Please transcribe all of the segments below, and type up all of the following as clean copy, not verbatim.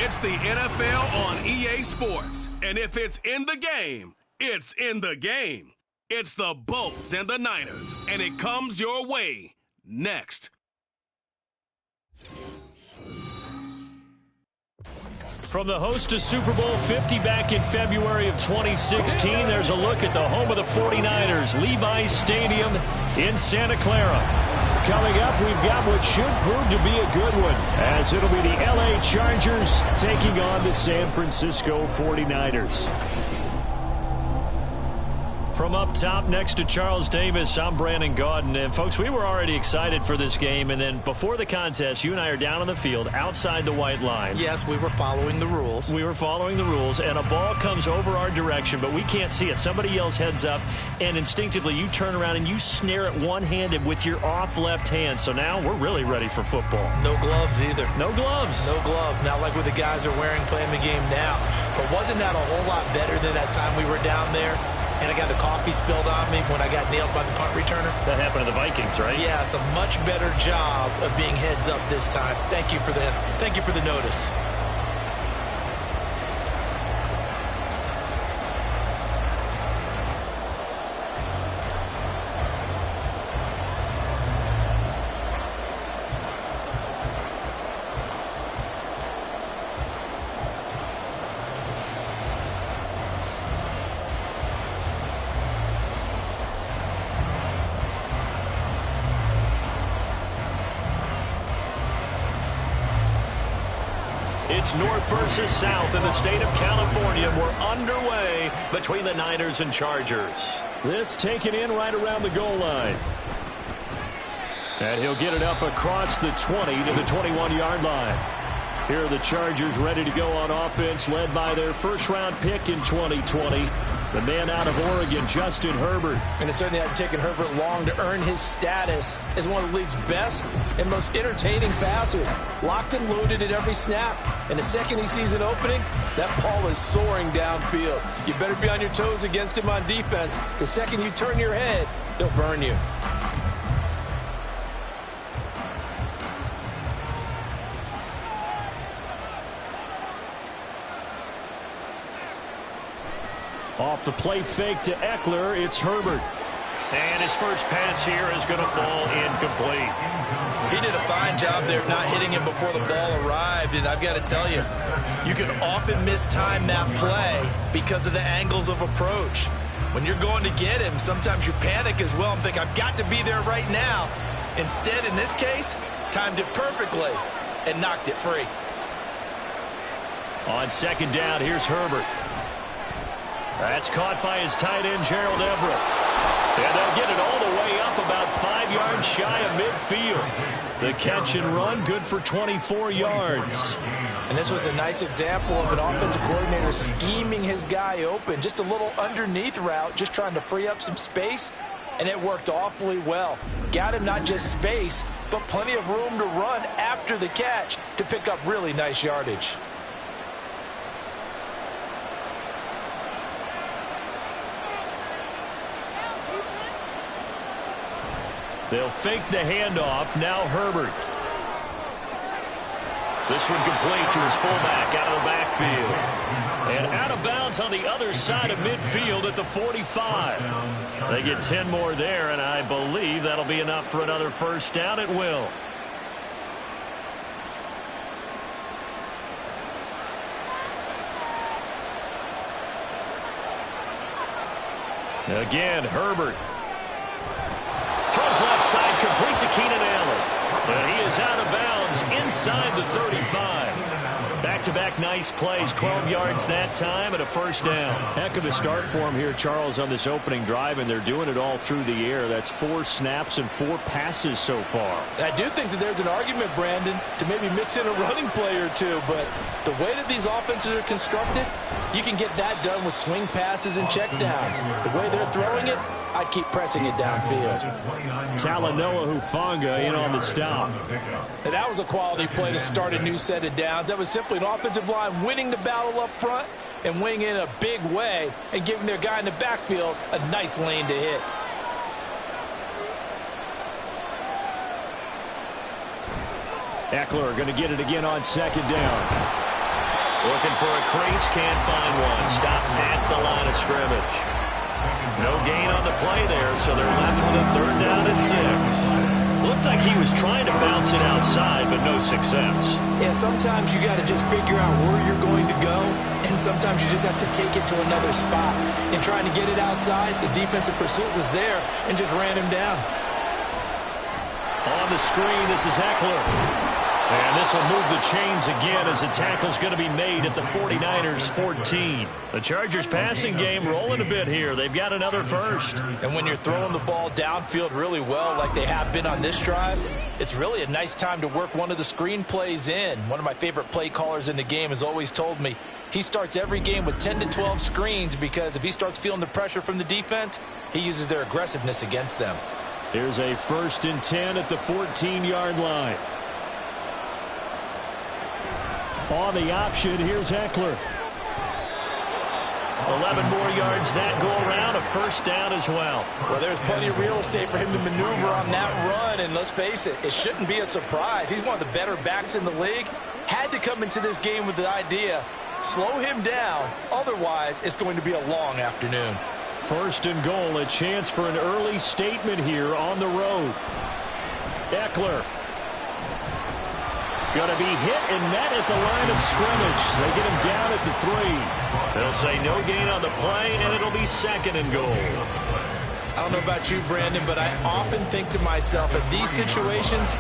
It's the NFL on EA Sports, and if it's in the game, it's in the game. It's the Bolts and the Niners, and it comes your way next. From the host to Super Bowl 50 back in February of 2016, there's a look at the home of the 49ers, Levi's Stadium in Santa Clara. Coming up, we've got what should prove to be a good one, as it'll be the LA Chargers taking on the San Francisco 49ers. From up top next to Charles Davis, I'm Brandon Gaudin. And, folks, we were already excited for this game. And then before the contest, you and I are down on the field outside the white lines. Yes, we were following the rules. We were following the rules, and a ball comes over our direction, but we can't see it. Somebody yells heads up, and instinctively you turn around and you snare it one-handed with your off left hand. So now we're really ready for football. No gloves either. No gloves. No gloves. Not like what the guys are wearing playing the game now. But wasn't that a whole lot better than that time we were down there? And I got the coffee spilled on me when I got nailed by the punt returner. That happened to the Vikings, right? Yeah, it's a much better job of being heads up this time. Thank you for the notice. It's North versus South in the state of California. We're underway between the Niners and Chargers. This taken in right around the goal line. And he'll get it up across the 20 to the 21-yard line. Here are the Chargers ready to go on offense, led by their first-round pick in 2020. The man out of Oregon, Justin Herbert. And it certainly hadn't taken Herbert long to earn his status as one of the league's best and most entertaining passers. Locked and loaded at every snap. And the second he sees an opening, that ball is soaring downfield. You better be on your toes against him on defense. The second you turn your head, they'll burn you. Off the play fake to Eckler, it's Herbert. And his first pass here is going to fall incomplete. He did a fine job there of not hitting him before the ball arrived. And I've got to tell you, you can often mistime that play because of the angles of approach. When you're going to get him, sometimes you panic as well and think, I've got to be there right now. Instead, in this case, timed it perfectly and knocked it free. On second down, here's Herbert. That's caught by his tight end, Gerald Everett. And they'll get it all the way up about 5 yards shy of midfield. The catch and run, good for 24 yards. And this was a nice example of an offensive coordinator scheming his guy open. Just a little underneath route, just trying to free up some space. And it worked awfully well. Got him not just space, but plenty of room to run after the catch to pick up really nice yardage. They'll fake the handoff. Now Herbert. This one complete to his fullback out of the backfield. And out of bounds on the other side of midfield at the 45. They get 10 more there, and I believe that'll be enough for another first down. It will. Again, Herbert. Throws left side, complete to Keenan Allen. And he is out of bounds inside the 35. back-to-back nice plays. 12 yards that time and a first down. Heck of a start for him here, Charles, on this opening drive, and they're doing it all through the air. That's 4 snaps and 4 passes so far. I do think that there's an argument, Brandon, to maybe mix in a running play or two, but the way that these offenses are constructed, you can get that done with swing passes and checkdowns. The way they're throwing it, I'd keep pressing it downfield. Talanoa Hufanga in on the stop. And that was a quality play to start a new set of downs. That was simply an offensive line winning the battle up front and winning in a big way and giving their guy in the backfield a nice lane to hit. Eckler going to get it again on second down. Looking for a crease, can't find one. Stopped at the line of scrimmage. No gain on the play there, so they're left with a 3rd down and 6. Looked like he was trying to bounce it outside, but no success. Yeah, sometimes you got to just figure out where you're going to go, and sometimes you just have to take it to another spot. In trying to get it outside, the defensive pursuit was there and just ran him down. On the screen, this is Eckler. And this will move the chains again as the tackle's going to be made at the 49ers 14. The Chargers passing game rolling a bit here. They've got another first. And when you're throwing the ball downfield really well like they have been on this drive, it's really a nice time to work one of the screen plays in. One of my favorite play callers in the game has always told me he starts every game with 10 to 12 screens because if he starts feeling the pressure from the defense, he uses their aggressiveness against them. Here's a 1st and 10 at the 14-yard line. On the option, here's Eckler. 11 more yards that go around, a first down as well. Well, there's plenty of real estate for him to maneuver on that run, and let's face it, it shouldn't be a surprise. He's one of the better backs in the league. Had to come into this game with the idea, slow him down, otherwise it's going to be a long afternoon. 1st and goal, a chance for an early statement here on the road. Eckler. Going to be hit and met at the line of scrimmage. They get him down at the 3. They'll say no gain on the play, and it'll be 2nd and goal. I don't know about you, Brandon, but I often think to myself, in these situations,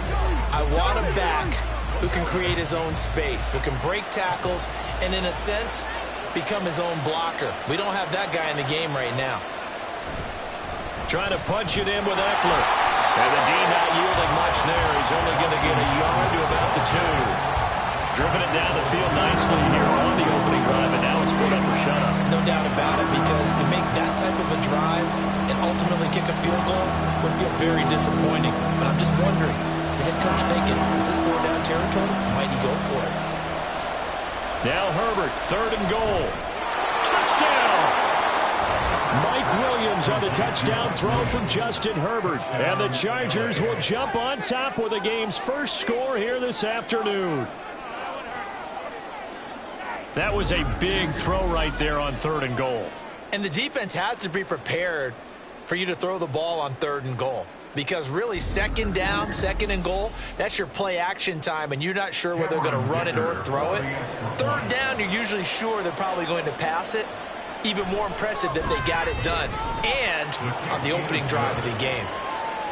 I want a back who can create his own space, who can break tackles, and in a sense, become his own blocker. We don't have that guy in the game right now. Trying to punch it in with Eckler. And the D not yielding much there. He's only going to get a yard to about the 2. Driven it down the field nicely here on the opening drive, and now it's put up or shut up. No doubt about it, because to make that type of a drive and ultimately kick a field goal would feel very disappointing. But I'm just wondering, is the head coach thinking, is this 4-down territory? Might he go for it? Now Herbert, 3rd and goal. Touchdown! Mike Williams on the touchdown throw from Justin Herbert. And the Chargers will jump on top with the game's first score here this afternoon. That was a big throw right there on 3rd and goal. And the defense has to be prepared for you to throw the ball on 3rd and goal. Because really, 2nd down, 2nd and goal, that's your play action time, and you're not sure whether they're going to run it or throw it. 3rd down, you're usually sure they're probably going to pass it. Even more impressive that they got it done, and on the opening drive of the game.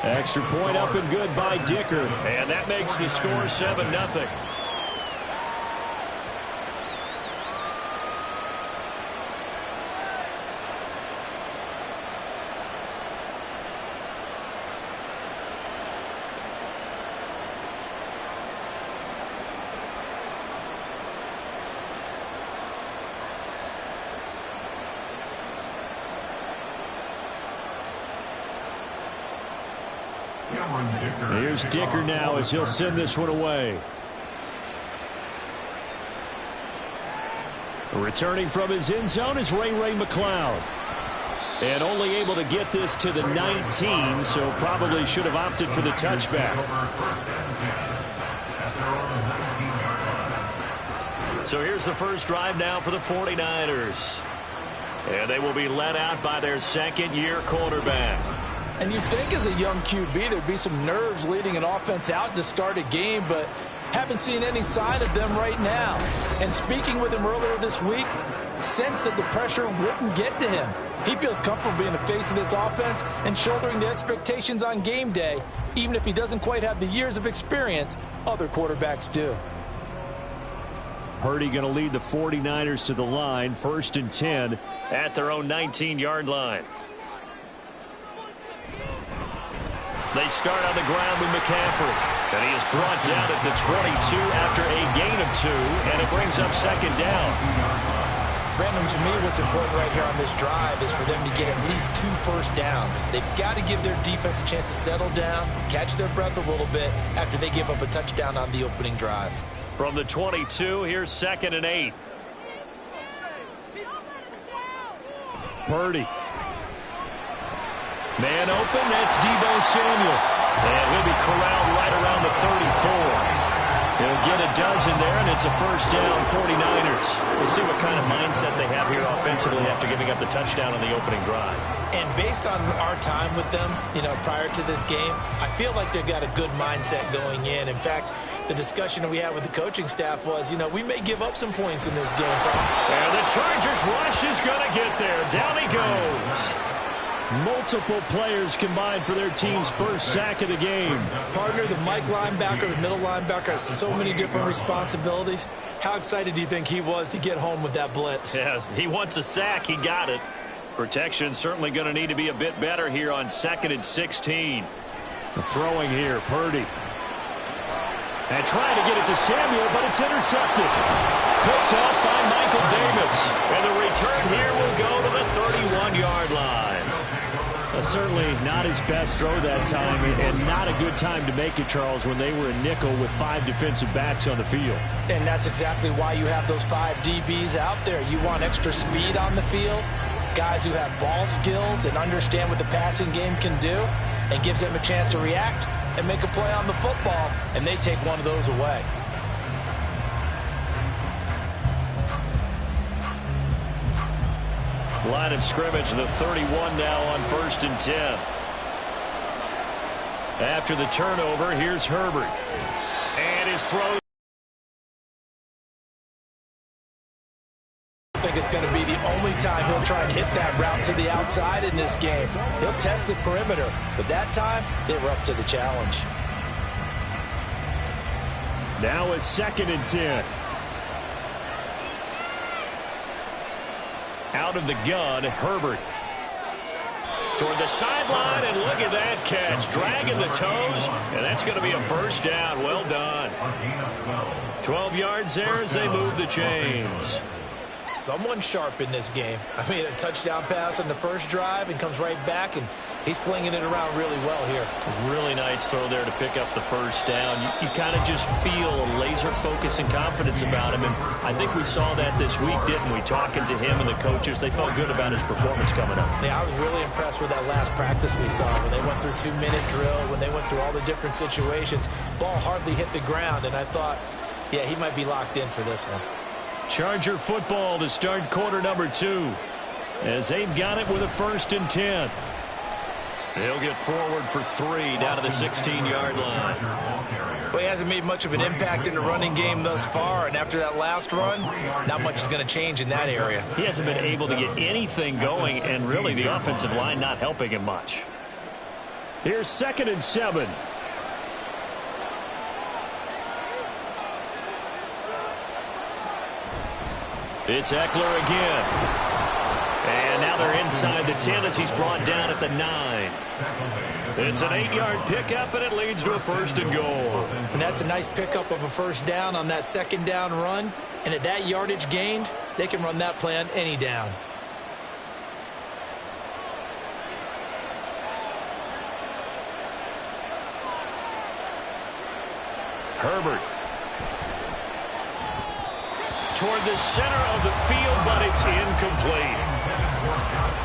Extra point up and good by Dicker, and that makes the score 7-0. Here's Dicker now as he'll send this one away. Returning from his end zone is Ray McLeod. And only able to get this to the 19, so probably should have opted for the touchback. So here's the first drive now for the 49ers. And they will be led out by their 2nd-year quarterback. And you'd think as a young QB there'd be some nerves leading an offense out to start a game, but haven't seen any sign of them right now. And speaking with him earlier this week, sensed that the pressure wouldn't get to him. He feels comfortable being the face of this offense and shouldering the expectations on game day, even if he doesn't quite have the years of experience other quarterbacks do. Purdy going to lead the 49ers to the line, 1st and 10 at their own 19-yard line. They start on the ground with McCaffrey, and he is brought down at the 22 after a gain of 2, and it brings up 2nd down. Brandon, to me, what's important right here on this drive is for them to get at least 2 first downs. They've got to give their defense a chance to settle down, catch their breath a little bit after they give up a touchdown on the opening drive. From the 22, here's 2nd and 8. Purdy. Man open, that's Deebo Samuel. And he'll be corralled right around the 34. He'll get a dozen there, and it's a 1st down, 49ers. We'll see what kind of mindset they have here offensively after giving up the touchdown on the opening drive. And based on our time with them, prior to this game, I feel like they've got a good mindset going in. In fact, the discussion that we had with the coaching staff was, we may give up some points in this game. And the Chargers rush is going to get there. Down he goes. Multiple players combined for their team's 1st sack of the game. Partner, the Mike linebacker, the middle linebacker has so many different responsibilities. How excited do you think he was to get home with that blitz? Yeah, he wants a sack. He got it. Protection certainly going to need to be a bit better here on 2nd and 16. Throwing here, Purdy. And trying to get it to Samuel, but it's intercepted. Picked off by Michael Davis. And the return here will go to the 31-yard line. Certainly not his best throw that time, and not a good time to make it, Charles, when they were a nickel with 5 defensive backs on the field. And that's exactly why you have those 5 DBs out there. You want extra speed on the field, guys who have ball skills and understand what the passing game can do, and gives them a chance to react and make a play on the football, and they take one of those away. Line of scrimmage, the 31 now on 1st and 10. After the turnover, here's Herbert. And his throw. I think it's going to be the only time he'll try and hit that route to the outside in this game. He'll test the perimeter, but that time they were up to the challenge. Now it's 2nd and 10. Out of the gun, Herbert. Toward the sideline, and look at that catch. Dragging the toes, and that's going to be a 1st down. Well done. 12 yards there as they move the chains. Someone sharp in this game. I mean, a touchdown pass on the 1st drive and comes right back, and he's flinging it around really well here. Really nice throw there to pick up the 1st down. You kind of just feel a laser focus and confidence about him, and I think we saw that this week, didn't we? Talking to him and the coaches, they felt good about his performance coming up. Yeah, I was really impressed with that last practice we saw when they went through 2-minute drill, when they went through all the different situations. Ball hardly hit the ground, and I thought, yeah, he might be locked in for this one. Charger football to start quarter number 2 as they've got it with a 1st and 10. They'll get forward for 3 down to the 16-yard line. Well, he hasn't made much of an impact in the running game thus far, and after that last run, not much is going to change in that area. He hasn't been able to get anything going, and really the offensive line not helping him much. Here's 2nd and 7. It's Eckler again. And now they're inside the 10 as he's brought down at the 9. It's an 8-yard pickup, and it leads to a 1st and goal. And that's a nice pickup of a 1st down on that 2nd down run. And at that yardage gained, they can run that play on any down. Herbert. Toward the center of the field, but it's incomplete.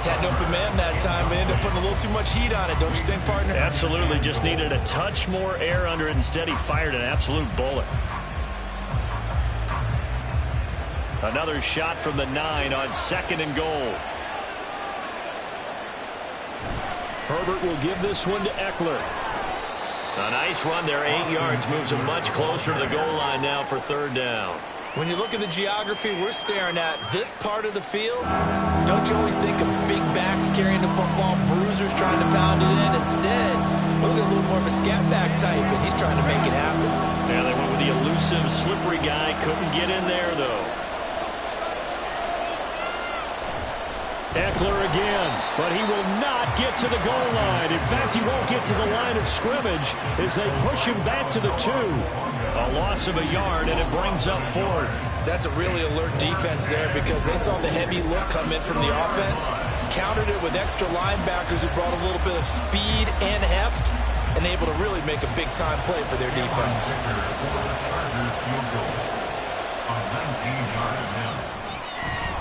Had an open man that time, but ended up putting a little too much heat on it, don't you think, partner? Absolutely. Just needed a touch more air under it. Instead, he fired an absolute bullet. Another shot from the 9 on 2nd and goal. Herbert will give this one to Eckler. A nice run there, 8 yards, moves him much closer to the goal line now for 3rd down. When you look at the geography we're staring at, this part of the field, don't you always think of big backs carrying the football, bruisers trying to pound it in? Instead, look at a little more of a scat back type, and he's trying to make it happen. Yeah, they went with the elusive elusive, slippery guy. Couldn't get in there, though. Eckler again, but he will not get to the goal line. In fact, he won't get to the line of scrimmage as they push him back to the 2. A loss of a yard, and it brings up 4th. That's a really alert defense there because they saw the heavy look come in from the offense, countered it with extra linebackers who brought a little bit of speed and heft, and able to really make a big-time play for their defense.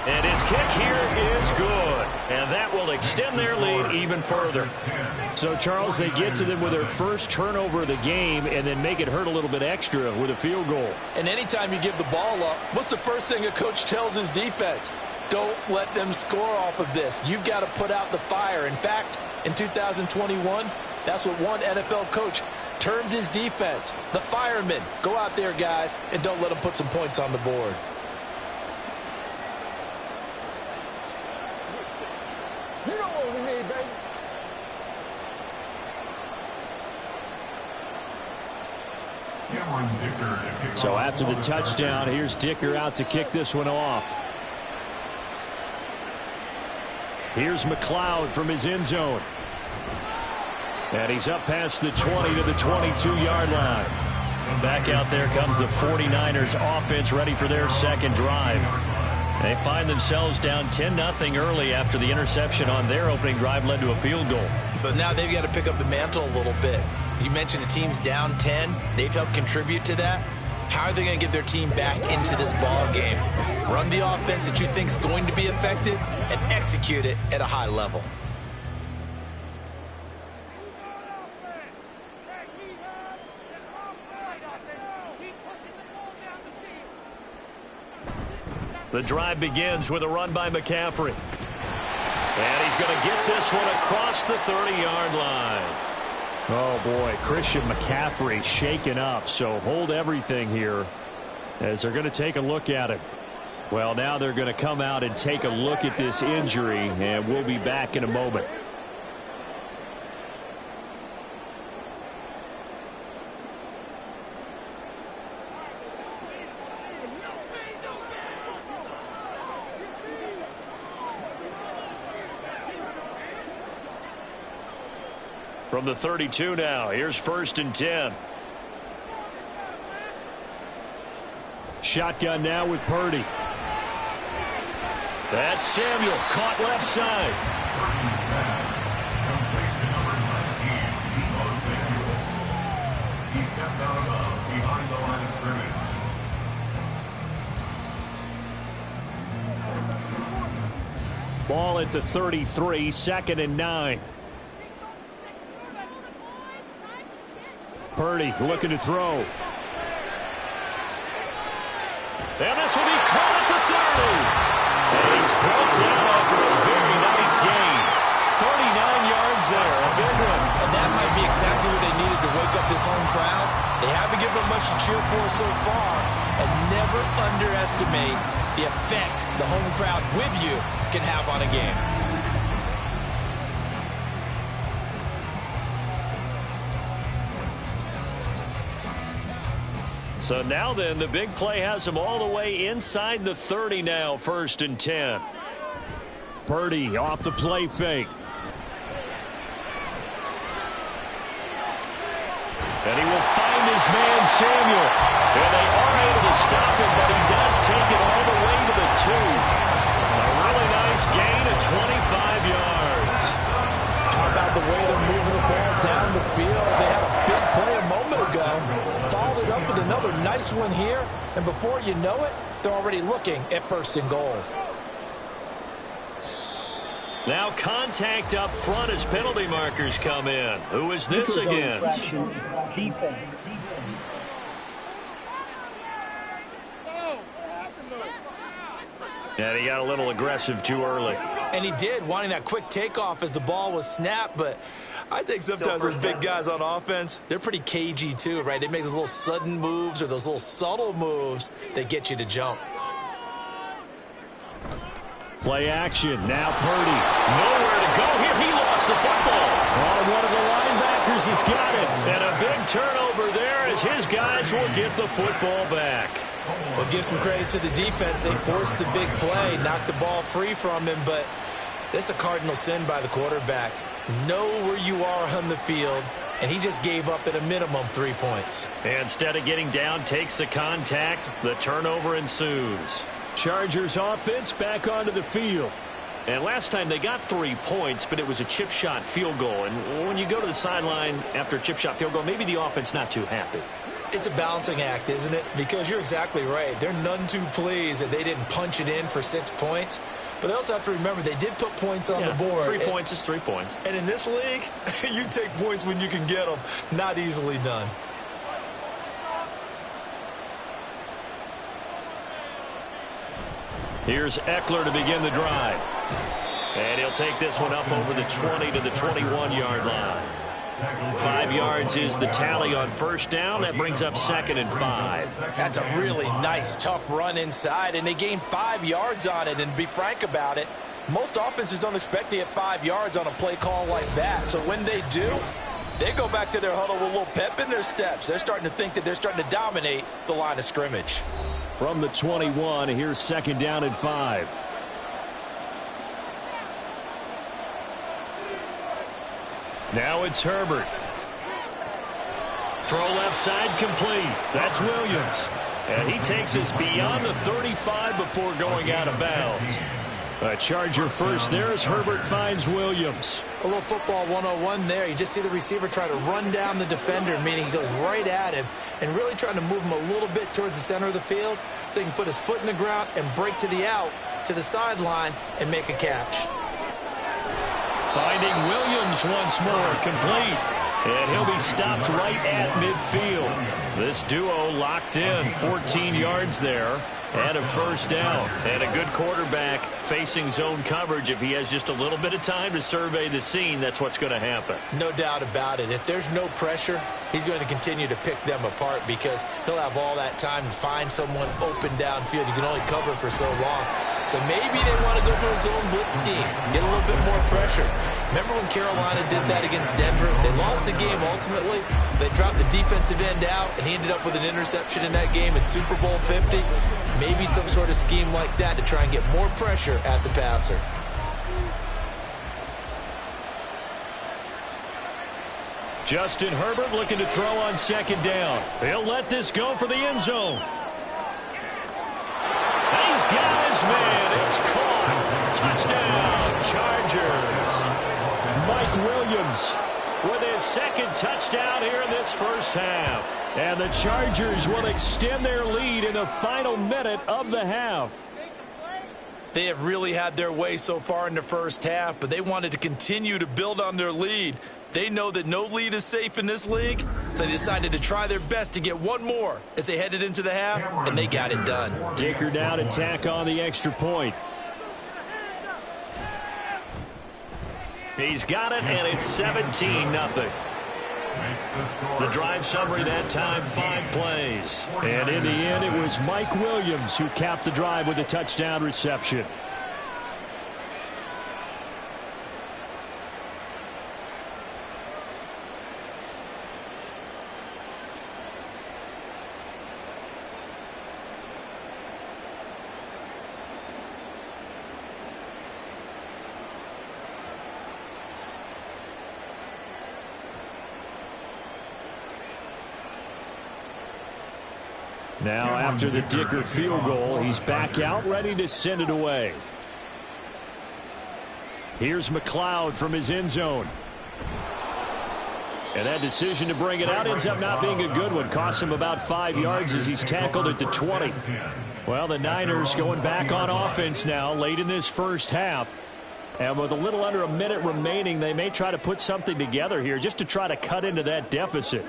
And his kick here is good. And that will extend their lead even further. So, Charles, they get to them with their first turnover of the game and then make it hurt a little bit extra with a field goal. And anytime you give the ball up, what's the first thing a coach tells his defense? Don't let them score off of this. You've got to put out the fire. In fact, in 2021, that's what one NFL coach termed his defense. The firemen. Go out there, guys, and don't let them put some points on the board. You know what we need, baby. So after the touchdown, here's Dicker out to kick this one off. Here's McLeod from his end zone. And he's up past the 20 to the 22-yard line. Back out there comes the 49ers offense ready for their second drive. They find themselves down 10-0 early after the interception on their opening drive led to a field goal. So now they've got to pick up the mantle a little bit. You mentioned the team's down 10. They've helped contribute to that. How are they going to get their team back into this ball game? Run the offense that you think is going to be effective and execute it at a high level. The drive begins with a run by McCaffrey. And he's going to get this one across the 30-yard line. Oh, boy, Christian McCaffrey shaken up, so hold everything here as they're going to take a look at it. Well, now they're going to come out and take a look at this injury, and we'll be back in a moment. From the 32 now, here's 1st and 10. Shotgun now with Purdy. That's Samuel, caught left side. He steps out of bounds behind the line of scrimmage. Ball at the 33, 2nd and 9. Purdy looking to throw. And this will be caught at the 30. And he's brought down after a very nice gain. 39 yards there, a big one. And that might be exactly what they needed to wake up this home crowd. They haven't given them much to cheer for so far. And never underestimate the effect the home crowd with you can have on a game. So now then, the big play has him all the way inside the 30 now, 1st and 10. Purdy off the play fake. And he will find his man, Samuel. And they are able to stop him, but he does take it all the way to the 2. A really nice gain of 25 yards. How about the way they're moving the ball down the field? They had a big play a moment ago. Followed it up with another nice one here. And before you know it, they're already looking at 1st and goal. Now contact up front as penalty markers come in. Who is this against? Defense. And he got a little aggressive too early. And he did, wanting that quick takeoff as the ball was snapped. But I think sometimes those big guys on offense, they're pretty cagey too, right? They make those little sudden moves or those little subtle moves that get you to jump. Play action. Now Purdy. Nowhere to go here. He lost the football. Oh, one of the linebackers has got it. And a big turnover there as his guys will get the football back. Well, give some credit to the defense. They forced the big play, knocked the ball free from him, but that's a cardinal sin by the quarterback. Know where you are on the field, and he just gave up at a minimum 3 points. Instead of getting down, takes the contact. The turnover ensues. Chargers offense back onto the field. And last time they got 3 points, but it was a chip shot field goal. And when you go to the sideline after a chip shot field goal, maybe the offense not too happy. It's a balancing act, isn't it? Because you're exactly right. They're none too pleased that they didn't punch it in for 6 points. But they also have to remember they did put points on the board. 3 points is 3 points. And in this league, you take points when you can get them. Not easily done. Here's Eckler to begin the drive. And he'll take this one up over the 20 to the 21-yard line. 5 yards is the tally on first down. That brings up 2nd and 5. That's a really nice, tough run inside, and they gained 5 yards on it. And to be frank about it, most offenses don't expect to get 5 yards on a play call like that. So when they do, they go back to their huddle with a little pep in their steps. They're starting to think that they're starting to dominate the line of scrimmage. From the 21, here's 2nd down and 5. Now it's Herbert. Throw left side complete. That's Williams. And he takes us beyond the 35 before going out of bounds. A Charger first there as Herbert finds Williams. A little football 101 there. You just see the receiver try to run down the defender, meaning he goes right at him and really trying to move him a little bit towards the center of the field so he can put his foot in the ground and break to the out, to the sideline, and make a catch. Finding Williams once more, complete. And he'll be stopped right at midfield. This duo locked in, 14 yards there. And a first down. And a good quarterback facing zone coverage. If he has just a little bit of time to survey the scene, that's what's going to happen. No doubt about it. If there's no pressure, he's going to continue to pick them apart because he'll have all that time to find someone open downfield. You can only cover for so long. So maybe they want to go to a zone blitz scheme, get a little bit more pressure. Remember when Carolina did that against Denver? They lost the game ultimately. They dropped the defensive end out, and he ended up with an interception in that game in Super Bowl 50. Maybe some sort of scheme like that to try and get more pressure at the passer. Justin Herbert looking to throw on 2nd down. He'll let this go for the end zone. He's got his man. It's caught. Touchdown, Chargers. Mike Williams with his 2nd touchdown here in this first half. And the Chargers will extend their lead in the final minute of the half. They have really had their way so far in the first half, but they wanted to continue to build on their lead. They know that no lead is safe in this league, so they decided to try their best to get one more as they headed into the half, and they got it done. Dicker down to tack on the extra point. He's got it, and it's 17-0. The drive summary that time, 5 plays. And in the end, it was Mike Williams who capped the drive with a touchdown reception. Now, after the Dicker field goal, he's back out, ready to send it away. Here's McLeod from his end zone. And that decision to bring it out ends up not being a good one. Costs him about 5 yards as he's tackled at the 20. Well, the Niners going back on offense now late in this first half. And with a little under a minute remaining, they may try to put something together here just to try to cut into that deficit.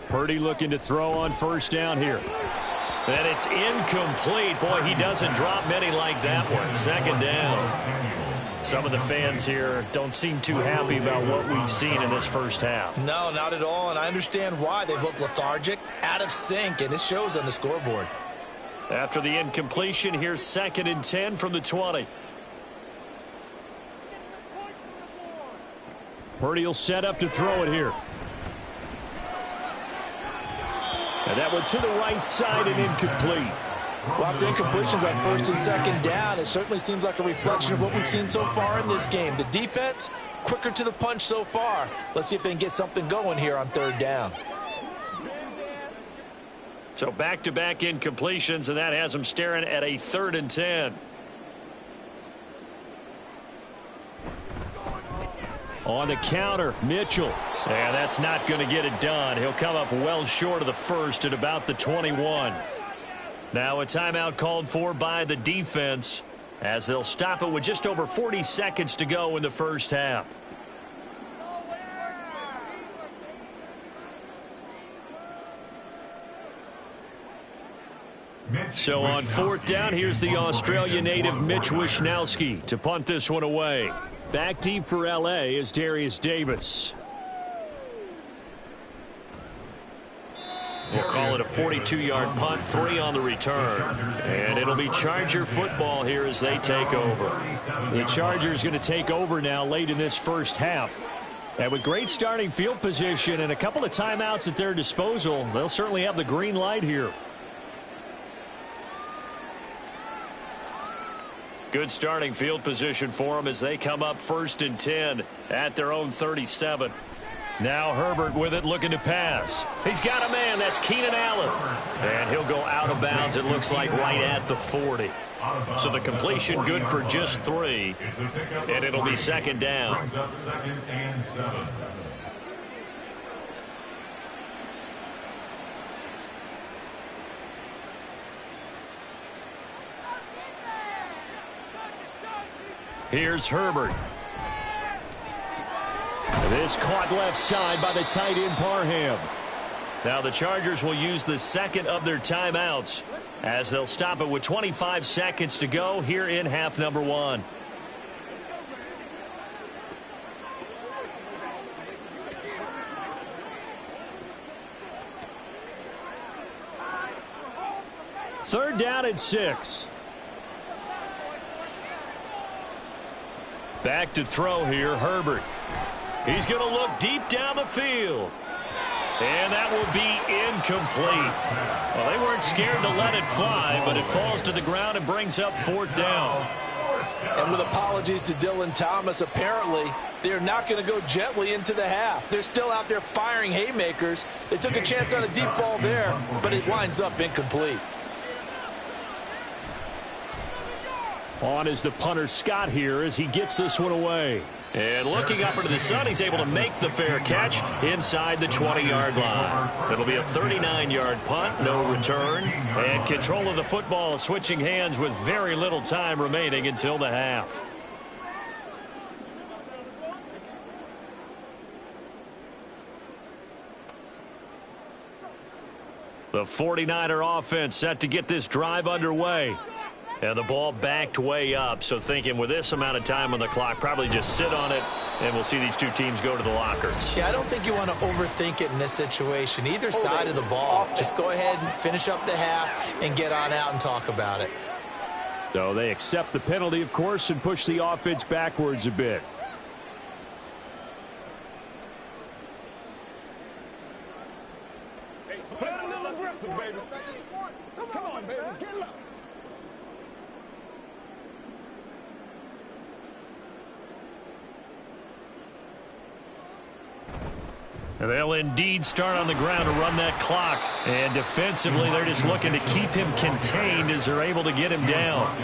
Purdy looking to throw on first down here. And it's incomplete. Boy, he doesn't drop many like that one. 2nd down. Some of the fans here don't seem too happy about what we've seen in this first half. No, not at all, and I understand why. They've looked lethargic, out of sync, and it shows on the scoreboard. After the incompletion, here's 2nd and 10 from the 20. Purdy will set up to throw it here. And that one to the right side and incomplete. Well, after incompletions on 1st and 2nd down, it certainly seems like a reflection of what we've seen so far in this game. The defense, quicker to the punch so far. Let's see if they can get something going here on 3rd down. So back-to-back incompletions, and that has them staring at a 3rd and 10. On the counter, Mitchell. And that's not going to get it done. He'll come up well short of the first at about the 21. Now a timeout called for by the defense as they'll stop it with just over 40 seconds to go in the first half. So on 4th down, here's the Australia native Mitch Wishnowsky to punt this one away. Back deep for L.A. is Darius Davis. We'll call it a 42-yard punt, 3 on the return. And it'll be Charger football here as they take over. The Chargers going to take over now late in this first half. And with great starting field position and a couple of timeouts at their disposal, they'll certainly have the green light here. Good starting field position for them as they come up 1st and 10 at their own 37. Now Herbert with it, looking to pass. He's got a man. That's Keenan Allen. And he'll go out of bounds, it looks like, right at the 40. So the completion good for just 3. And it'll be 2nd down. Here's Herbert. This caught left side by the tight end Parham. Now the Chargers will use the 2nd of their timeouts as they'll stop it with 25 seconds to go here in half number 1. Third down and 6. Back to throw here, Herbert. He's going to look deep down the field. And that will be incomplete. Well, they weren't scared to let it fly, but it falls to the ground and brings up 4th down. And with apologies to Dylan Thomas, apparently they're not going to go gently into the half. They're still out there firing haymakers. They took a chance on a deep ball there, but it winds up incomplete. On is the punter Scott here as he gets this one away. And looking up into the sun, he's able to make the fair catch inside the 20-yard line. It'll be a 39-yard punt, no return. And control of the football switching hands with very little time remaining until the half. The 49er offense set to get this drive underway. And the ball backed way up, so thinking with this amount of time on the clock, probably just sit on it, and we'll see these two teams go to the lockers. Yeah, I don't think you want to overthink it in this situation. Either side of the ball. Just go ahead and finish up the half and get on out and talk about it. So they accept the penalty, of course, and push the offense backwards a bit. Play a little aggressive, baby. Come on, baby. Get low. They'll indeed start on the ground to run that clock. And defensively, they're just looking to keep him contained as they're able to get him down.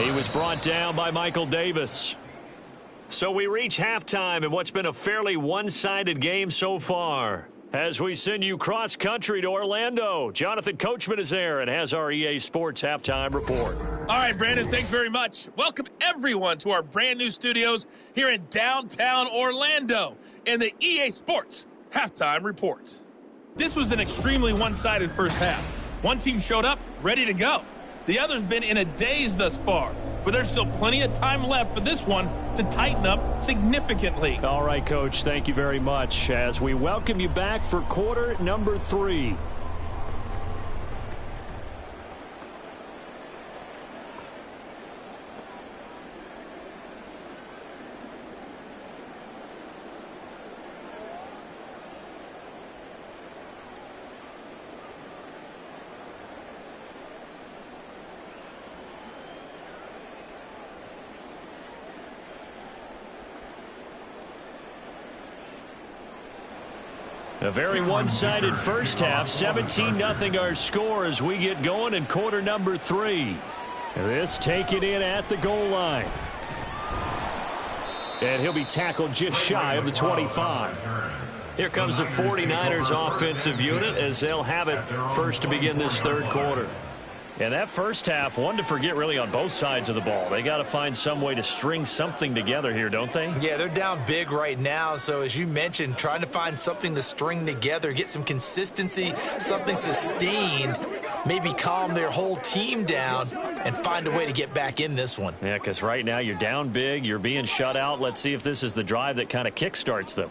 He was brought down by Michael Davis. So we reach halftime in what's been a fairly one-sided game so far. As we send you cross-country to Orlando, Jonathan Coachman is there and has our EA Sports halftime report. All right, Brandon, thanks very much. Welcome, everyone, to our brand-new studios here in downtown Orlando in the EA Sports halftime report. This was an extremely one-sided first half. One team showed up, ready to go. The other's been in a daze thus far. but there's still plenty of time left for this one to tighten up significantly. All right, Coach, thank you very much as we welcome you back for quarter number 3. A very one-sided first half, 17-0 our score as we get going in quarter number 3. This taken in at the goal line. And he'll be tackled just shy of the 25. Here comes the 49ers offensive unit as they'll have it first to begin this third quarter. And that first half, one to forget really on both sides of the ball. They got to find some way to string something together here, don't they? Yeah, they're down big right now. So as you mentioned, trying to find something to string together, get some consistency, something sustained, maybe calm their whole team down and find a way to get back in this one. Yeah, because right now you're down big, you're being shut out. Let's see if this is the drive that kind of kickstarts them.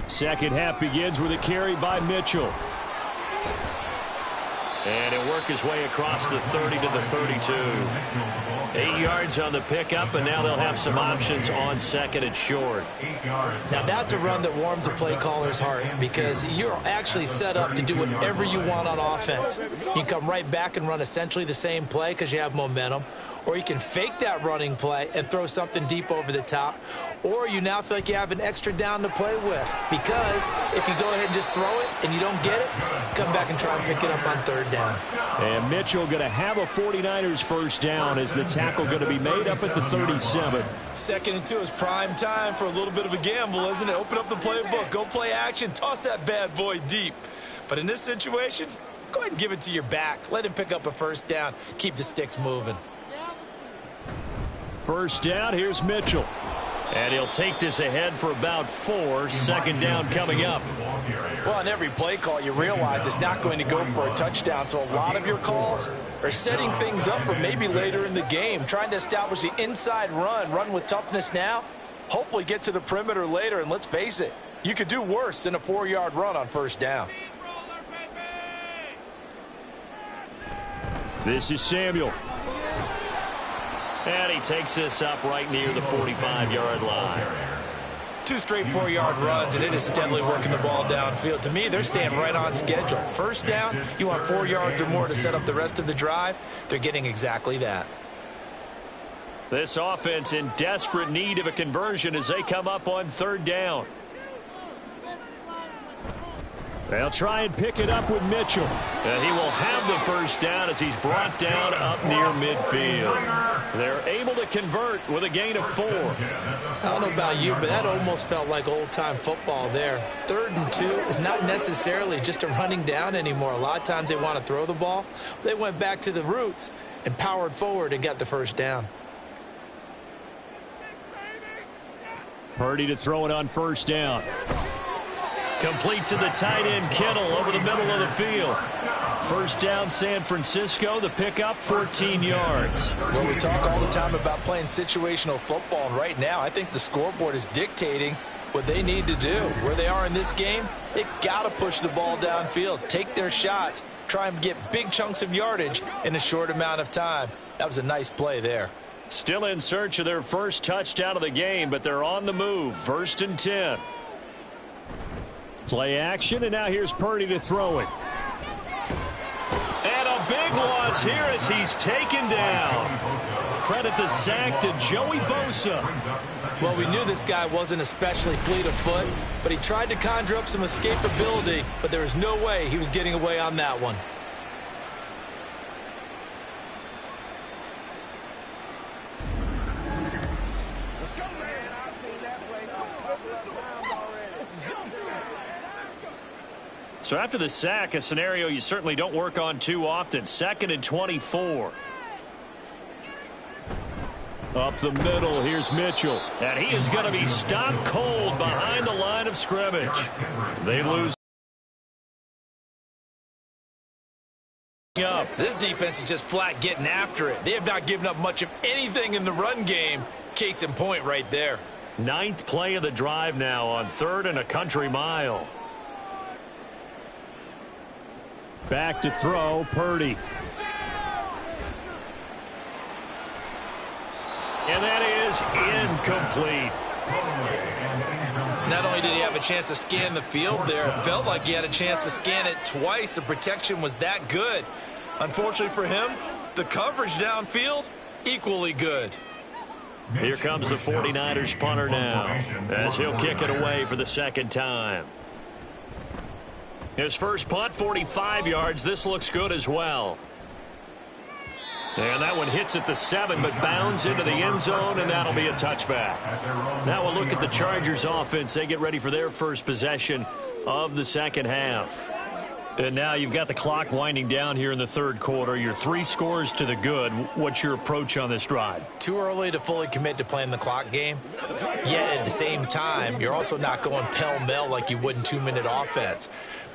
Second half begins with a carry by Mitchell. And he'll work his way across the 30 to the 32. 8 yards on the pickup, and now they'll have some options on second and short. Now that's a run that warms a play caller's heart because you're actually set up to do whatever you want on offense. You can come right back and run essentially the same play because you have momentum, or you can fake that running play and throw something deep over the top, or you now feel like you have an extra down to play with because if you go ahead and just throw it and you don't get it, come back and try and pick it up on third down. And Mitchell going to have a 49ers first down as the tackle going to be made up at the 37. 2nd and 2 is prime time for a little bit of a gamble, isn't it? Open up the playbook, go play action, toss that bad boy deep. But in this situation, go ahead and give it to your back. Let him pick up a first down. Keep the sticks moving. First down, here's Mitchell. And he'll take this ahead for about 4. Second down coming up. Well, on every play call, you realize it's not going to go for a touchdown. So a lot of your calls are setting things up for maybe later in the game, trying to establish the inside run with toughness now, hopefully get to the perimeter later. And let's face it, you could do worse than a 4-yard run on first down. This is Samuel. And he takes this up right near the 45-yard line. 2 straight 4-yard runs, and it is steadily working the ball downfield. To me, they're staying right on schedule. First down, you want 4 yards or more to set up the rest of the drive. They're getting exactly that. This offense in desperate need of a conversion as they come up on third down. They'll try and pick it up with Mitchell. And he will have the first down as he's brought down up near midfield. They're able to convert with a gain of 4. I don't know about you, but that almost felt like old-time football there. 3rd and 2 is not necessarily just a running down anymore. A lot of times they want to throw the ball. They went back to the roots and powered forward and got the first down. Purdy to throw it on first down. Complete to the tight end, Kittle, over the middle of the field. First down, San Francisco. The pickup, 14 yards. Well, we talk all the time about playing situational football, and right now I think the scoreboard is dictating what they need to do. Where they are in this game, they've got to push the ball downfield, take their shots, try and get big chunks of yardage in a short amount of time. That was a nice play there. Still in search of their first touchdown of the game, but they're on the move. 1st and 10. Play action, and now here's Purdy to throw it. And a big loss here as he's taken down. Credit the sack to Joey Bosa. Well, we knew this guy wasn't especially fleet of foot, but he tried to conjure up some escapability, but there was no way he was getting away on that one. So after the sack, a scenario you certainly don't work on too often. 2nd and 24. Up the middle, here's Mitchell. And he is going to be stopped cold behind the line of scrimmage. They lose. up. This defense is just flat getting after it. They have not given up much of anything in the run game. Case in point right there. 9th play of the drive now on 3rd and a country mile. Back to throw, Purdy. And that is incomplete. Not only did he have a chance to scan the field there, it felt like he had a chance to scan it twice. The protection was that good. Unfortunately for him, the coverage downfield, equally good. Here comes the 49ers punter now, as he'll kick it away for the 2nd time. His first punt, 45 yards. This looks good as well. And that one hits at the 7, but bounds into the end zone, and that'll be a touchback. Now we'll look at the Chargers offense. They get ready for their first possession of the 2nd half. And now you've got the clock winding down here in the 3rd quarter. Your 3 scores to the good. What's your approach on this drive? Too early to fully commit to playing the clock game. Yet at the same time, you're also not going pell-mell like you would in 2-minute offense.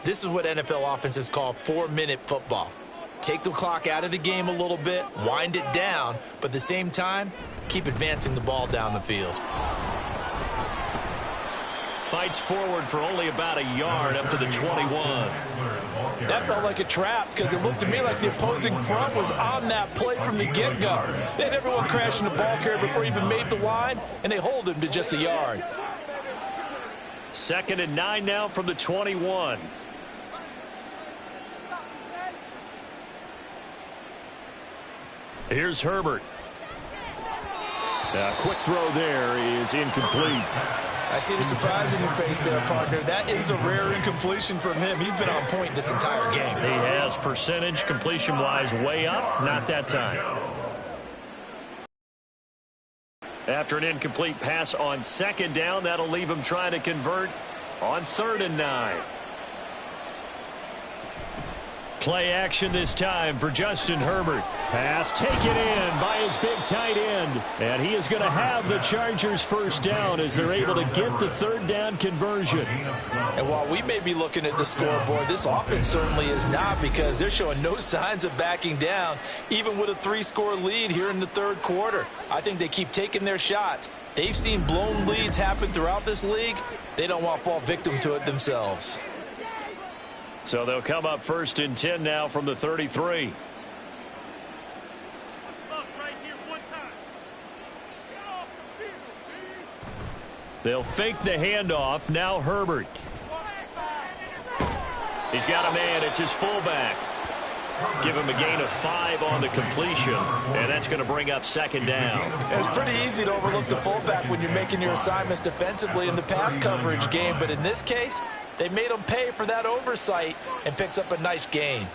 This is what NFL offenses call 4-minute football. Take the clock out of the game a little bit, wind it down, but at the same time, keep advancing the ball down the field. Fights forward for only about a yard up to the 21. That felt like a trap because it looked to me like the opposing front was on that play from the get-go. They had everyone crashing the ball carrier before he even made the line, and they hold him to just a yard. 2nd and 9 now from the 21. Here's Herbert. A quick throw there is incomplete. I see the surprise in your face there, partner. That is a rare incompletion from him. He's been on point this entire game. He has percentage completion-wise way up. Not that time. After an incomplete pass on 2nd down, that'll leave him trying to convert on 3rd and 9. Play action this time for Justin Herbert. Pass taken in by his big tight end. And he is going to have the Chargers first down as they're able to get the 3rd down conversion. And while we may be looking at the scoreboard, this offense certainly is not, because they're showing no signs of backing down, even with a 3-score lead here in the 3rd quarter. I think they keep taking their shots. They've seen blown leads happen throughout this league. They don't want to fall victim to it themselves. So they'll come up 1st and 10 now from the 33. They'll fake the handoff. Now Herbert. He's got a man. It's his fullback. Give him a gain of 5 on the completion, and that's going to bring up 2nd down. It's pretty easy to overlook the fullback when you're making your assignments defensively in the pass coverage game, but in this case, they made him pay for that oversight and picks up a nice gain.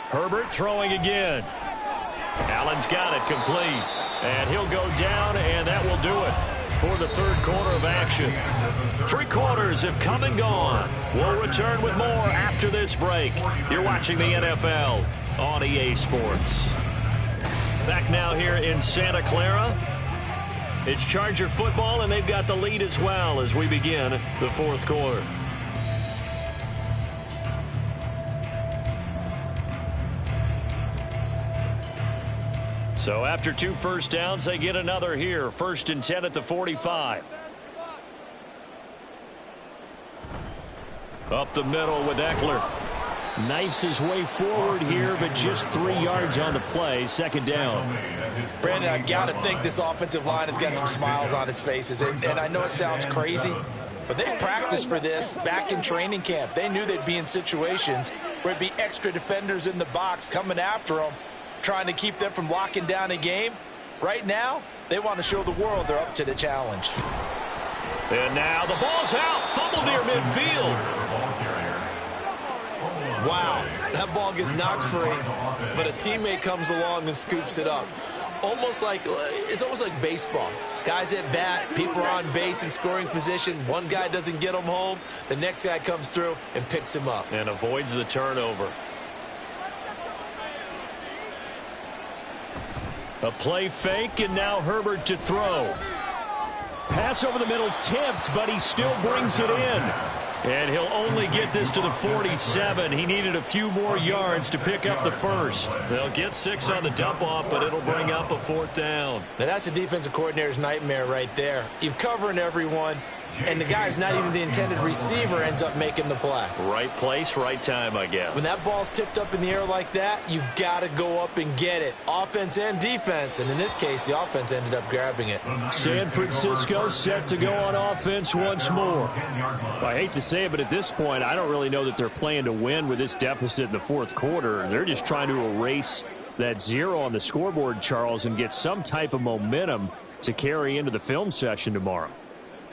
Herbert throwing again. Allen's got it complete, and he'll go down, and that will do it for the 3rd quarter of action. 3 quarters have come and gone. We'll return with more after this break. You're watching the NFL on EA Sports. Back now here in Santa Clara. It's Charger football, and they've got the lead as well as we begin the 4th quarter. So after 2 first downs, they get another here. 1st and 10 at the 45. Up the middle with Eckler. Knifes his way forward here, but just 3 yards on the play. 2nd down. Brandon, I've got to think this offensive line has got some smiles on its faces. And I know it sounds crazy, but they practiced for this back in training camp. They knew they'd be in situations where it'd be extra defenders in the box coming after them, trying to keep them from locking down a game. Right now, they want to show the world they're up to the challenge. And now the ball's out. Fumble near midfield. Wow, that ball gets knocked free, but a teammate comes along and scoops it up. It's almost like baseball. Guys at bat, people are on base in scoring position. One guy doesn't get him home. The next guy comes through and picks him up. And avoids the turnover. A play fake, and now Herbert to throw. Pass over the middle tipped, but he still brings it in. And he'll only get this to the 47. He needed a few more yards to pick up the first. They'll get 6 on the dump-off, but it'll bring up a 4th down. Now, that's a defensive coordinator's nightmare right there. You're covering everyone, and the guy's not even the intended receiver ends up making the play. Right place, right time, I guess. When that ball's tipped up in the air like that, you've got to go up and get it. Offense and defense, and in this case, the offense ended up grabbing it. San Francisco set to go on offense once more. Well, I hate to say it, but at this point, I don't really know that they're playing to win with this deficit in the 4th quarter. They're just trying to erase that 0 on the scoreboard, Charles, and get some type of momentum to carry into the film session tomorrow.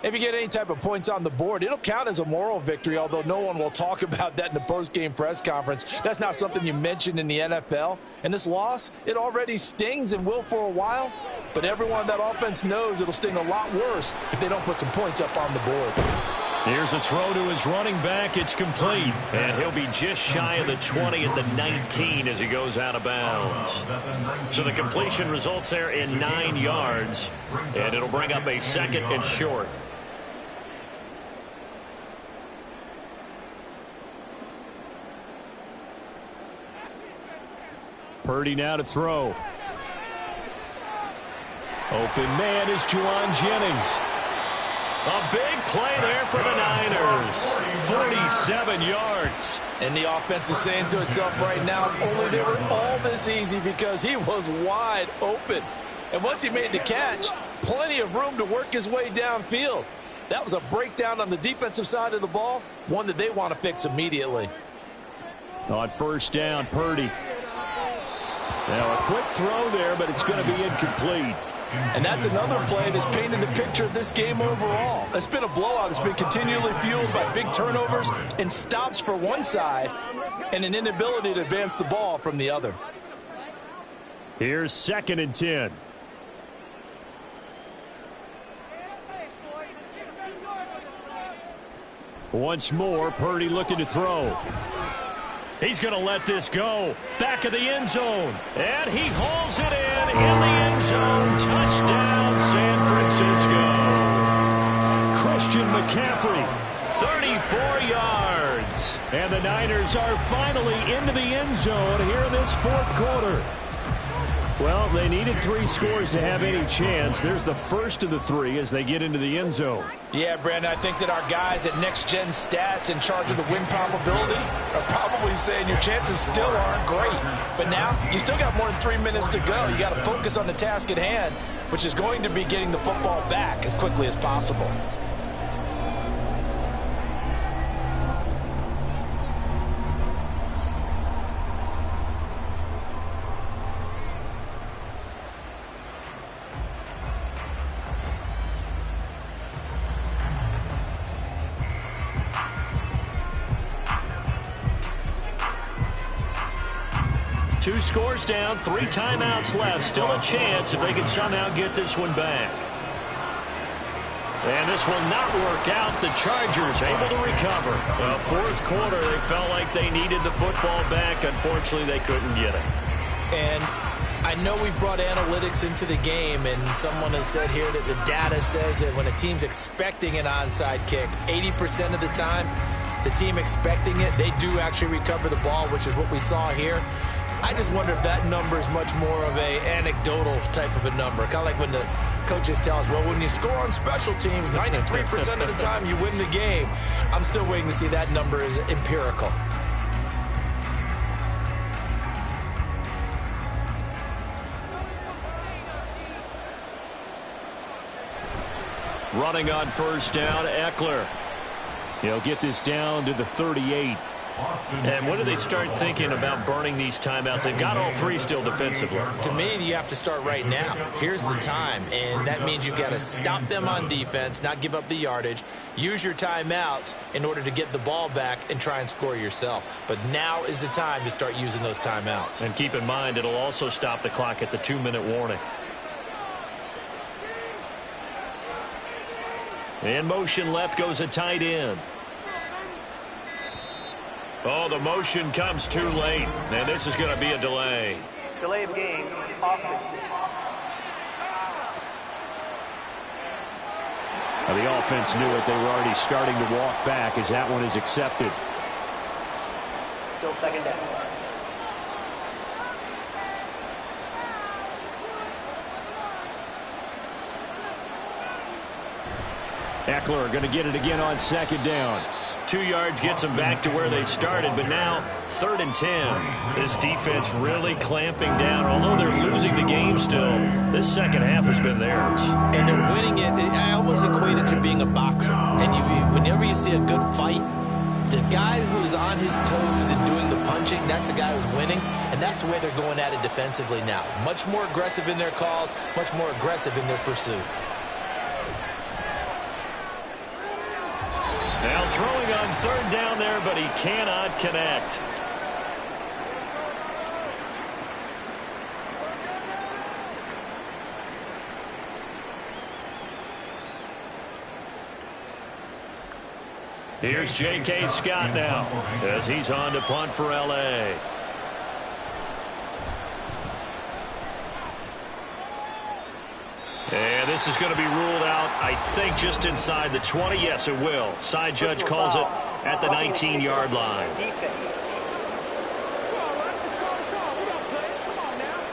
If you get any type of points on the board, it'll count as a moral victory, although no one will talk about that in the post-game press conference. That's not something you mentioned in the NFL. And this loss, it already stings and will for a while, but everyone on that offense knows it'll sting a lot worse if they don't put some points up on the board. Here's a throw to his running back. It's complete. And he'll be just shy of the 20 at the 19 as he goes out of bounds. So the completion results there in 9 yards, and it'll bring up a 2nd and short. Purdy now to throw. Open man is Juwan Jennings. A big play there for the Niners. 47 yards. And the offense is saying to itself right now, only they were all this easy because he was wide open. And once he made the catch, plenty of room to work his way downfield. That was a breakdown on the defensive side of the ball, one that they want to fix immediately. On 1st down, Purdy. Now a quick throw there, but it's going to be incomplete. And that's another play that's painted the picture of this game overall. It's been a blowout. It's been continually fueled by big turnovers and stops for one side and an inability to advance the ball from the other. Here's 2nd and 10. Once more, Purdy looking to throw. He's going to let this go. Back of the end zone. And he hauls it in the end zone. Touchdown, San Francisco. Christian McCaffrey, 34 yards. And the Niners are finally into the end zone here in this 4th quarter. Well, they needed 3 scores to have any chance. There's the first of the 3 as they get into the end zone. Yeah, Brandon, I think that our guys at Next Gen Stats in charge of the win probability are probably saying your chances still aren't great. But now you still got more than 3 minutes to go. You got to focus on the task at hand, which is going to be getting the football back as quickly as possible. Two scores down, 3 timeouts left. Still a chance if they can somehow get this one back. And this will not work out. The Chargers able to recover. Well, 4th quarter, they felt like they needed the football back. Unfortunately, they couldn't get it. And I know we brought analytics into the game, and someone has said here that the data says that when a team's expecting an onside kick, 80% of the time, the team expecting it, they do actually recover the ball, which is what we saw here. I just wonder if that number is much more of a anecdotal type of a number. Kind of like when the coaches tell us, well, when you score on special teams, 93% of the time you win the game. I'm still waiting to see that number is empirical. Running on 1st down, Eckler. He'll get this down to the 38. And when do they start thinking about burning these timeouts? They've got all 3 still defensively. To me, you have to start right now. Here's the time, and that means you've got to stop them on defense, not give up the yardage, use your timeouts in order to get the ball back and try and score yourself. But now is the time to start using those timeouts. And keep in mind, it'll also stop the clock at the 2-minute warning. In motion left goes a tight end. Oh, the motion comes too late, and this is going to be a delay. Delay of game, offense. The offense knew it. They were already starting to walk back as that one is accepted. Still second down. Eckler going to get it again on second down. 2 yards gets them back to where they started, but now 3rd and 10. This defense really clamping down. Although they're losing the game still, this second half has been theirs. And they're winning it. I almost equate it to being a boxer. And whenever you see a good fight, the guy who is on his toes and doing the punching, that's the guy who's winning. And that's the way they're going at it defensively now. Much more aggressive in their calls, much more aggressive in their pursuit. Now throwing on 3rd down there, but he cannot connect. Here's J.K. Scott now as he's on to punt for L.A. And this is going to be ruled out, I think, just inside the 20. Yes, it will. Side judge calls it at the 19-yard line.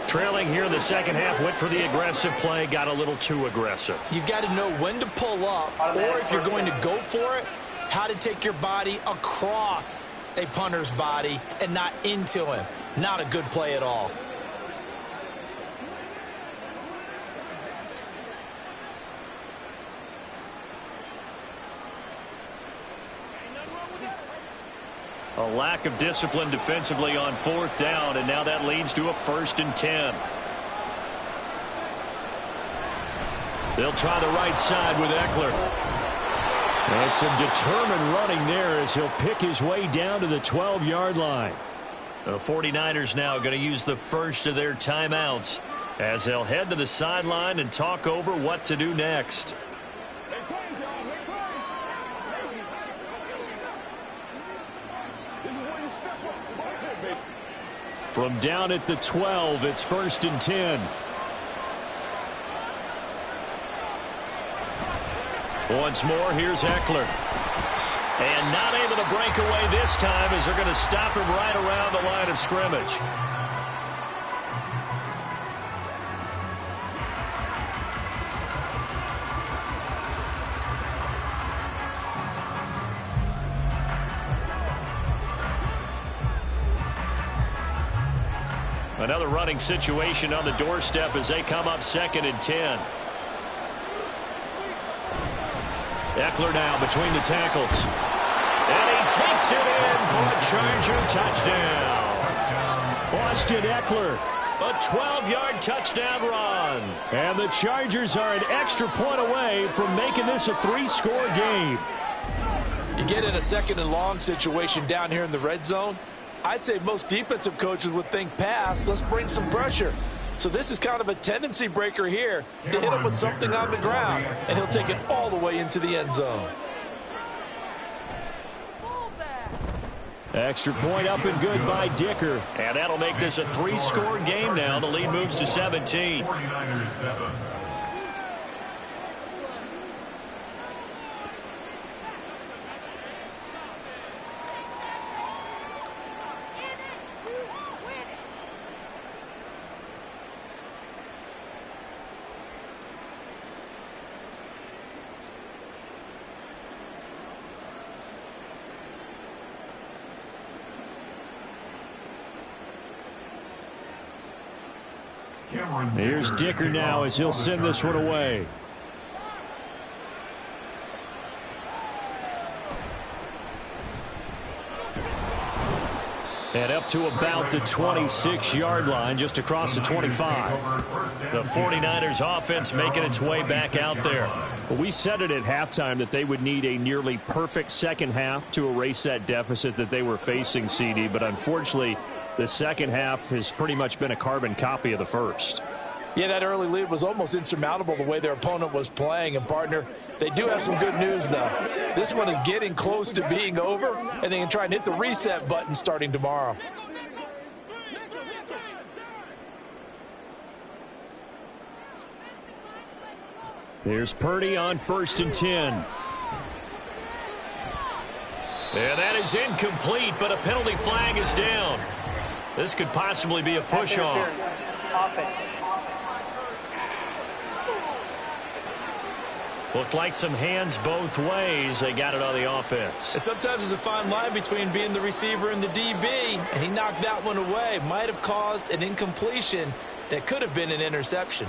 Trailing here in the second half, went for the aggressive play, got a little too aggressive. You've got to know when to pull up, or if you're going to go for it, how to take your body across a punter's body and not into him. Not a good play at all. A lack of discipline defensively on 4th down, and now that leads to a 1st and 10. They'll try the right side with Eckler. And some determined running there as he'll pick his way down to the 12-yard line. The 49ers now going to use the first of their timeouts as they'll head to the sideline and talk over what to do next. From down at the 12, it's 1st and 10. Once more, here's Eckler. And not able to break away this time as they're going to stop him right around the line of scrimmage. Another running situation on the doorstep as they come up 2nd and 10. Eckler now between the tackles. And he takes it in for a Charger touchdown. Austin Eckler. A 12-yard touchdown run. And the Chargers are an extra point away from making this a 3-score game. You get in a 2nd and long situation down here in the red zone. I'd say most defensive coaches would think pass. Let's bring some pressure. So this is kind of a tendency breaker here to hit him with something on the ground. And he'll take it all the way into the end zone. Extra point up and good by Dicker. And that'll make this a 3-score game now. The lead moves to 17. 49ers 7. Here's Dicker now as he'll send this one away. And up to about the 26-yard line, just across the 25. The 49ers offense making its way back out there. Well, we said it at halftime that they would need a nearly perfect second half to erase that deficit that they were facing, CD, but unfortunately, the second half has pretty much been a carbon copy of the first. Yeah, that early lead was almost insurmountable the way their opponent was playing. And, partner, they do have some good news, though. This one is getting close to being over, and they can try and hit the reset button starting tomorrow. Here's Purdy on 1st and 10. And that is incomplete, but a penalty flag is down. This could possibly be a push-off. Looked like some hands both ways. They got it on the offense. And sometimes there's a fine line between being the receiver and the DB, and he knocked that one away. Might have caused an incompletion that could have been an interception.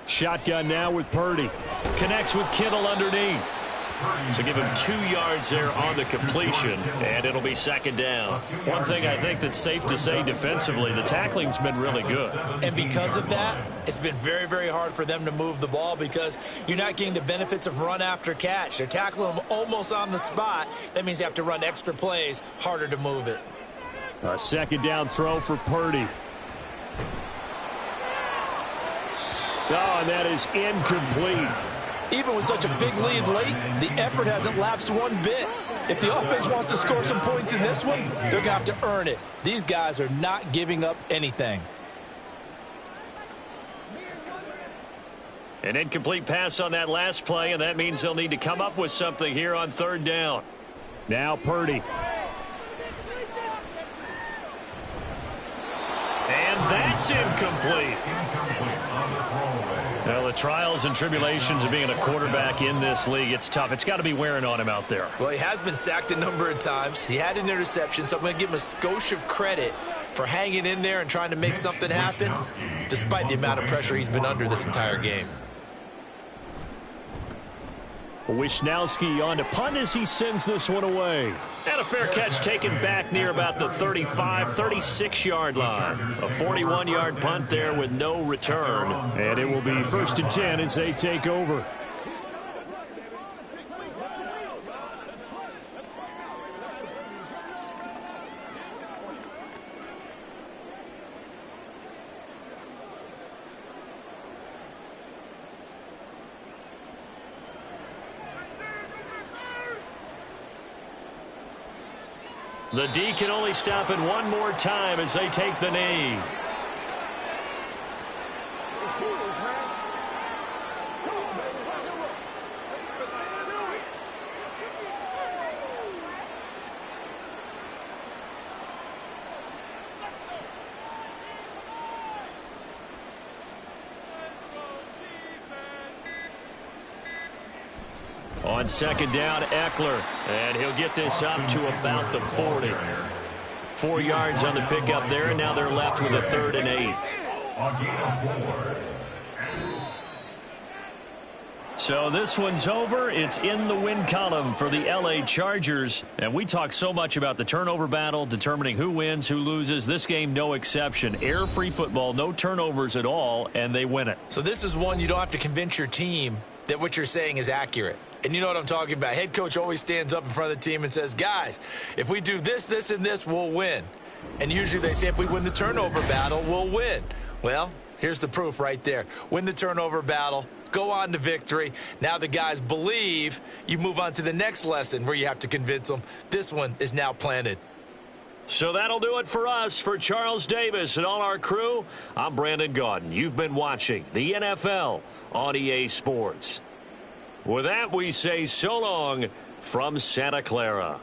Shotgun now with Purdy. Connects with Kittle underneath. So give him 2 yards there on the completion, and it'll be 2nd down. One thing I think that's safe to say defensively, the tackling's been really good. And because of that, it's been very, very hard for them to move the ball because you're not getting the benefits of run after catch. They're tackling them almost on the spot. That means you have to run extra plays, harder to move it. A 2nd down throw for Purdy. Oh, and that is incomplete. Even with such a big lead late, the effort hasn't lapsed one bit. If the offense wants to score some points in this one, they're going to have to earn it. These guys are not giving up anything. An incomplete pass on that last play, and that means they'll need to come up with something here on 3rd down. Now Purdy. And that's incomplete. Well, the trials and tribulations of being a quarterback in this league, it's tough. It's got to be wearing on him out there. Well, he has been sacked a number of times. He had an interception, so I'm going to give him a skosh of credit for hanging in there and trying to make something happen, despite the amount of pressure he's been under this entire game. Wisnowski on to punt as he sends this one away. And a fair catch taken back near about the 35, 36-yard line. A 41-yard punt there with no return. And it will be 1st and 10 as they take over. The D can only stop it one more time as they take the knee. On 2nd down, Eckler, and he'll get this up to about the 40. 4 yards on the pickup there, and now they're left with a 3rd and 8. So this one's over. It's in the win column for the LA Chargers. And we talk so much about the turnover battle, determining who wins, who loses. This game, no exception. Air-free football, no turnovers at all, and they win it. So this is one you don't have to convince your team that what you're saying is accurate. And you know what I'm talking about. Head coach always stands up in front of the team and says, guys, if we do this, this, and this, we'll win. And usually they say if we win the turnover battle, we'll win. Well, here's the proof right there. Win the turnover battle, go on to victory. Now the guys believe. You move on to the next lesson where you have to convince them. This one is now planted. So that'll do it for us. For Charles Davis and all our crew, I'm Brandon Gaudin. You've been watching the NFL on EA Sports. With that, we say so long from Santa Clara.